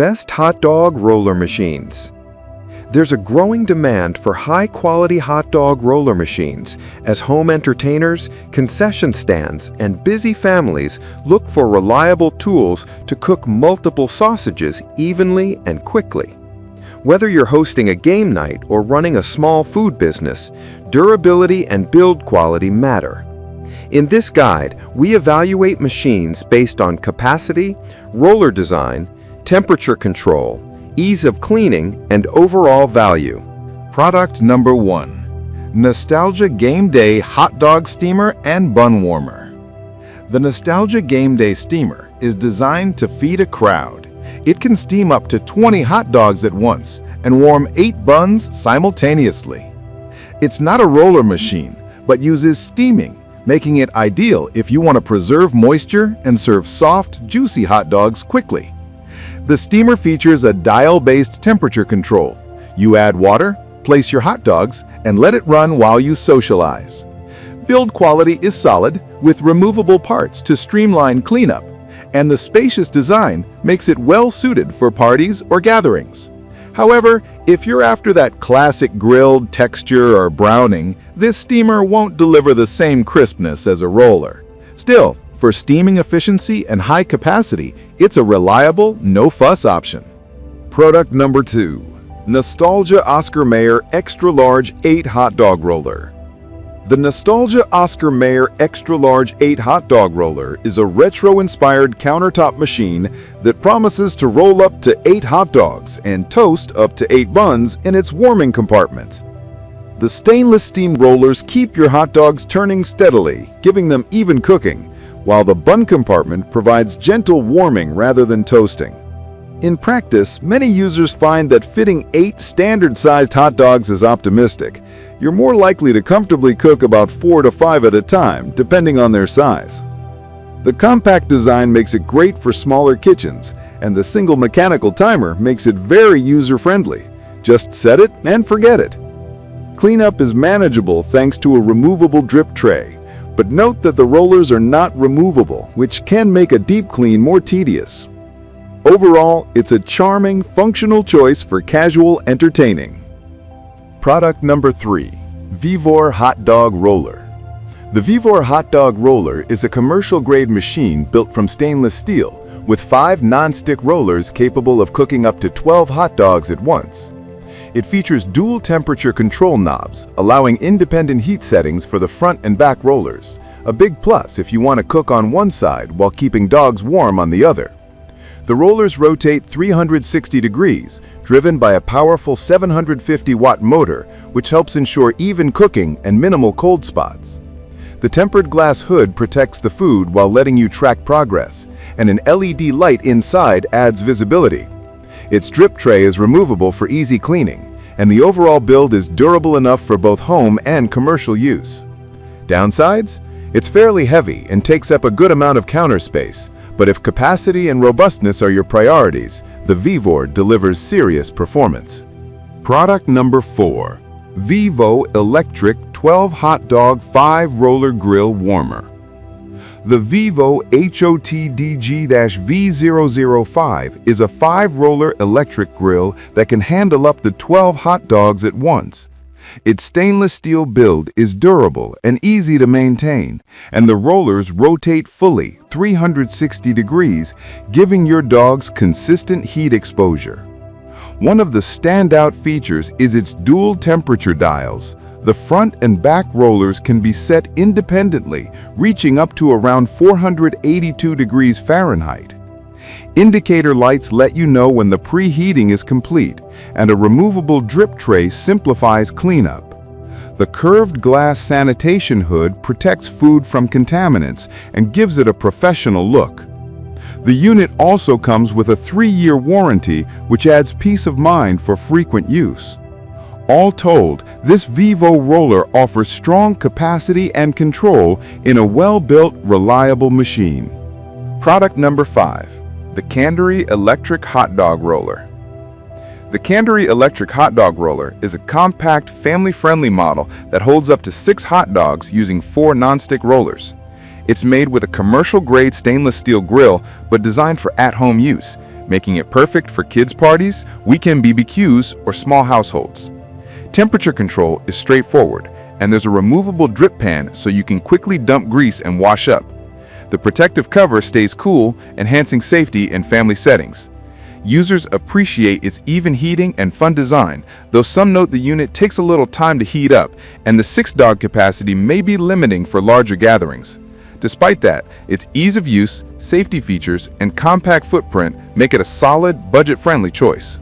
Best hot dog roller machines. There's a growing demand for high-quality hot dog roller machines as home entertainers, concession stands, and busy families look for reliable tools to cook multiple sausages evenly and quickly. Whether you're hosting a game night or running a small food business, durability and build quality matter. In this guide, we evaluate machines based on capacity, roller design, temperature control, ease of cleaning, and overall value. Product number 1. Nostalgia Game Day Hot Dog Steamer and Bun Warmer. The Nostalgia Game Day Steamer is designed to feed a crowd. It can steam up to 20 hot dogs at once and warm 8 buns simultaneously. It's not a roller machine, but uses steaming, making it ideal if you want to preserve moisture and serve soft, juicy hot dogs quickly. The steamer features a dial-based temperature control. You add water, place your hot dogs, and let it run while you socialize. Build quality is solid, with removable parts to streamline cleanup, and the spacious design makes it well-suited for parties or gatherings. However, if you're after that classic grilled texture or browning, this steamer won't deliver the same crispness as a roller. Still, for steaming efficiency and high capacity, it's a reliable, no-fuss option. Product number 2. Nostalgia Oscar Mayer Extra Large 8 Hot Dog Roller. The Nostalgia Oscar Mayer Extra Large 8 Hot Dog Roller is a retro-inspired countertop machine that promises to roll up to 8 hot dogs and toast up to 8 buns in its warming compartment. The stainless steam rollers keep your hot dogs turning steadily, giving them even cooking, while the bun compartment provides gentle warming rather than toasting. In practice, many users find that fitting 8 standard-sized hot dogs is optimistic. You're more likely to comfortably cook about 4 to 5 at a time, depending on their size. The compact design makes it great for smaller kitchens, and the single mechanical timer makes it very user-friendly. Just set it and forget it. Cleanup is manageable thanks to a removable drip tray. But note that the rollers are not removable, which can make a deep clean more tedious. Overall, it's a charming, functional choice for casual entertaining. Product number 3. Vevor Hot Dog Roller. The Vevor Hot Dog Roller is a commercial-grade machine built from stainless steel, with 5 non-stick rollers capable of cooking up to 12 hot dogs at once. It features dual temperature control knobs, allowing independent heat settings for the front and back rollers, a big plus if you want to cook on one side while keeping dogs warm on the other. The rollers rotate 360 degrees, driven by a powerful 750-watt motor, which helps ensure even cooking and minimal cold spots. The tempered glass hood protects the food while letting you track progress, and an LED light inside adds visibility. Its drip tray is removable for easy cleaning, and the overall build is durable enough for both home and commercial use. Downsides? It's fairly heavy and takes up a good amount of counter space, but if capacity and robustness are your priorities, the Vevor delivers serious performance. Product number 4. Vevo Electric 12 Hot Dog 5 Roller Grill Warmer. The Vevo HOTDG-V005 is a 5-roller electric grill that can handle up to 12 hot dogs at once. Its stainless steel build is durable and easy to maintain, and the rollers rotate fully 360 degrees, giving your dogs consistent heat exposure. One of the standout features is its dual temperature dials. The front and back rollers can be set independently, reaching up to around 482 degrees Fahrenheit. Indicator lights let you know when the preheating is complete, and a removable drip tray simplifies cleanup. The curved glass sanitation hood protects food from contaminants and gives it a professional look. The unit also comes with a 3-year warranty, which adds peace of mind for frequent use. All told, this Vevo roller offers strong capacity and control in a well-built, reliable machine. Product number 5. The Candery Electric Hot Dog Roller. The Candery Electric Hot Dog Roller is a compact, family-friendly model that holds up to 6 hot dogs using 4 non-stick rollers. It's made with a commercial-grade stainless steel grill, but designed for at-home use, making it perfect for kids' parties, weekend BBQs, or small households. Temperature control is straightforward, and there's a removable drip pan so you can quickly dump grease and wash up. The protective cover stays cool, enhancing safety in family settings. Users appreciate its even heating and fun design, though some note the unit takes a little time to heat up, and the 6-dog capacity may be limiting for larger gatherings. Despite that, its ease of use, safety features, and compact footprint make it a solid, budget-friendly choice.